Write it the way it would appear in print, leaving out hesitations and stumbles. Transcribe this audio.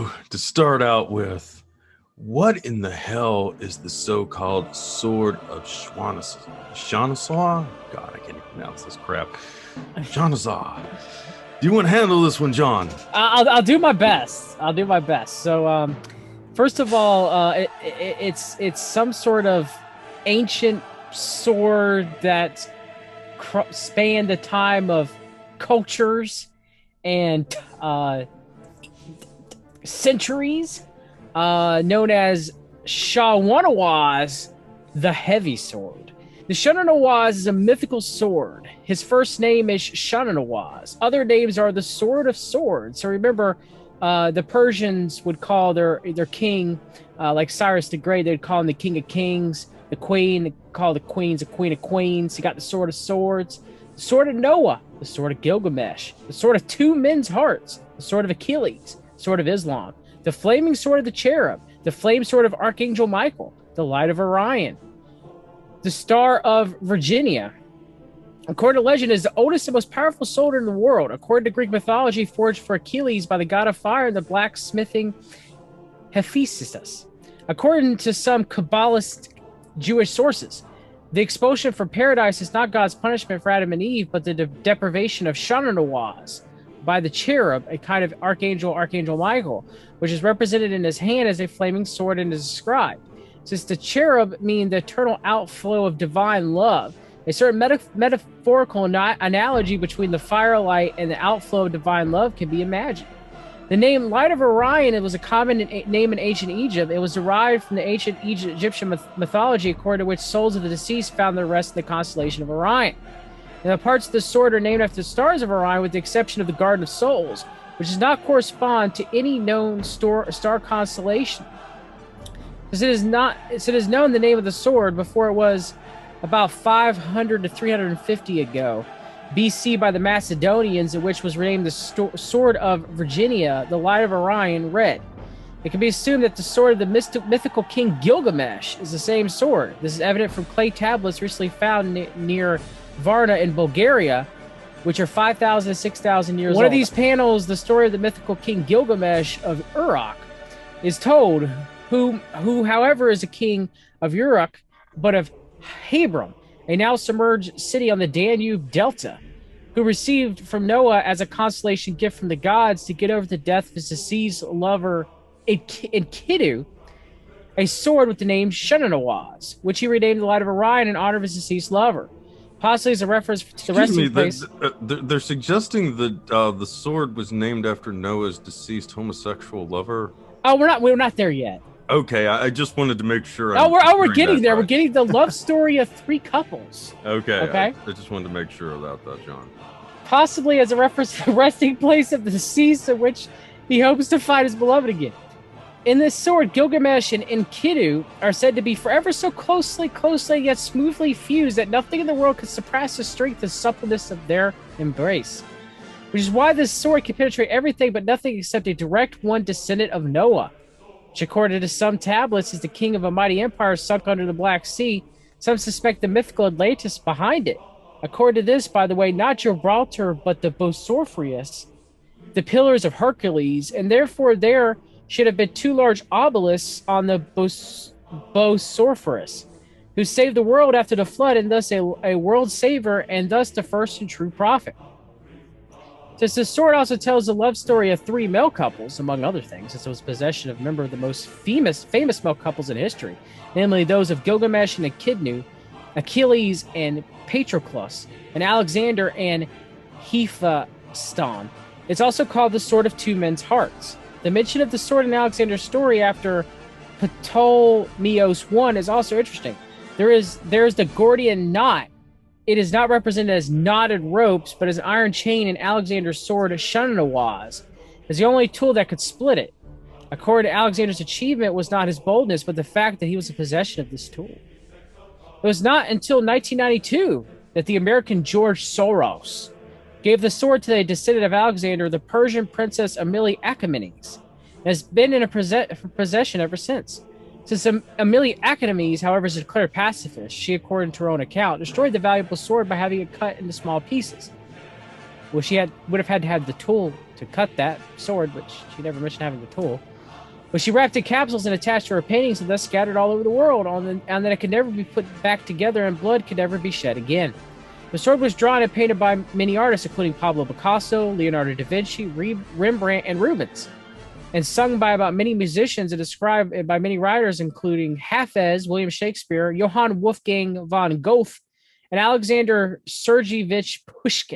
So, to start out with, what in the hell is the so-called Sword of Shawunawaz? God, I can't even pronounce this crap. Shawunawaz. Do you want to handle this one, John? I'll do my best. I'll do my best. So, first of all, it's some sort of ancient sword that spanned the time of cultures and centuries, known as Shawunawaz, the Heavy Sword. The Shawunawaz is a mythical sword. His first name is Shawunawaz. Other names are the Sword of Swords. So remember, the Persians would call their king, like Cyrus the Great, they'd call him the King of Kings. The Queen, they call the Queens the Queen of Queens. You got the Sword of Swords, the Sword of Noah, the Sword of Gilgamesh, the Sword of Two Men's Hearts, the Sword of Achilles, Sword of Islam, the Flaming Sword of the Cherub, the Flame Sword of Archangel Michael, the Light of Orion, the Star of Virginia. According to legend, is the oldest and most powerful sword in the world. According to Greek mythology, forged for Achilles by the god of fire and the blacksmithing Hephaestus. According to some Kabbalist Jewish sources, the expulsion from paradise is not God's punishment for Adam and Eve, but the deprivation of Shawunawaz by the cherub, a kind of Archangel Michael, which is represented in his hand as a flaming sword and is described. Since the cherub mean the eternal outflow of divine love, a certain metaphorical analogy between the firelight and the outflow of divine love can be imagined. The name Light of Orion was a common name in ancient Egypt. It was derived from the ancient Egyptian mythology, according to which souls of the deceased found their rest in the constellation of Orion. And the parts of the sword are named after the stars of Orion, with the exception of the Garden of Souls, which does not correspond to any known star constellation. Because it is known the name of the sword before it was about 500 to 350 ago. BC by the Macedonians, in which was renamed the Sword of Virginia, the Light of Orion, red. It can be assumed that the sword of the mythical king Gilgamesh is the same sword. This is evident from clay tablets recently found near Varna in Bulgaria, which are 5,000 to 6,000 years old. One of these panels, the story of the mythical king Gilgamesh of Uruk, is told, who however is a king of Uruk, but of Hebron, a now submerged city on the Danube Delta, who received from Noah as a consolation gift from the gods to get over the death of his deceased lover Enkidu, a sword with the name Shawunawaz, which he renamed the Light of Orion in honor of his deceased lover. Possibly as a reference to the resting place. They're suggesting that the sword was named after Noah's deceased homosexual lover. Oh, we're not there yet. Okay, I just wanted to make sure. We're getting there. Right. We're getting the love story of three couples. Okay. I just wanted to make sure about that, John. Possibly as a reference to the resting place of the deceased, in which he hopes to find his beloved again. In this sword, Gilgamesh and Enkidu are said to be forever so closely yet smoothly fused that nothing in the world could surpass the strength and suppleness of their embrace. Which is why this sword can penetrate everything but nothing except a direct one descendant of Noah, which according to some tablets is the king of a mighty empire sunk under the Black Sea. Some suspect the mythical Atlantis behind it. According to this, by the way, not Gibraltar, but the Bosphorus, the pillars of Hercules, and therefore there should have been two large obelisks on the Bosphorus, who saved the world after the flood, and thus a world saver, and thus the first and true prophet. Since the sword also tells the love story of three male couples, among other things, since it was possession of a member of the most famous male couples in history, namely those of Gilgamesh and Echidnu, Achilles and Patroclus, and Alexander and Hephaestus. It's also called the Sword of Two Men's Hearts. The mention of the sword in Alexander's story after Ptolemaeus I is also interesting. There's the Gordian knot. It is not represented as knotted ropes, but as an iron chain in Alexander's sword, Shawunawaz, is the only tool that could split it. According to Alexander's achievement was not his boldness, but the fact that he was in possession of this tool. It was not until 1992 that the American George Soros gave the sword to the descendant of Alexander, the Persian princess Ameli Achaemenes, and has been in possession ever since. Since Ameli Achaemenes, however, is a declared pacifist, she, according to her own account, destroyed the valuable sword by having it cut into small pieces. Well, she would have had to have the tool to cut that sword, which she never mentioned having the tool. But she wrapped in capsules and attached to her paintings and thus scattered all over the world, and that it could never be put back together and blood could never be shed again. The sword was drawn and painted by many artists, including Pablo Picasso, Leonardo da Vinci, Rembrandt, and Rubens, and sung by about many musicians and described by many writers, including Hafez, William Shakespeare, Johann Wolfgang von Goethe, and Alexander Sergeyevich Pushkin.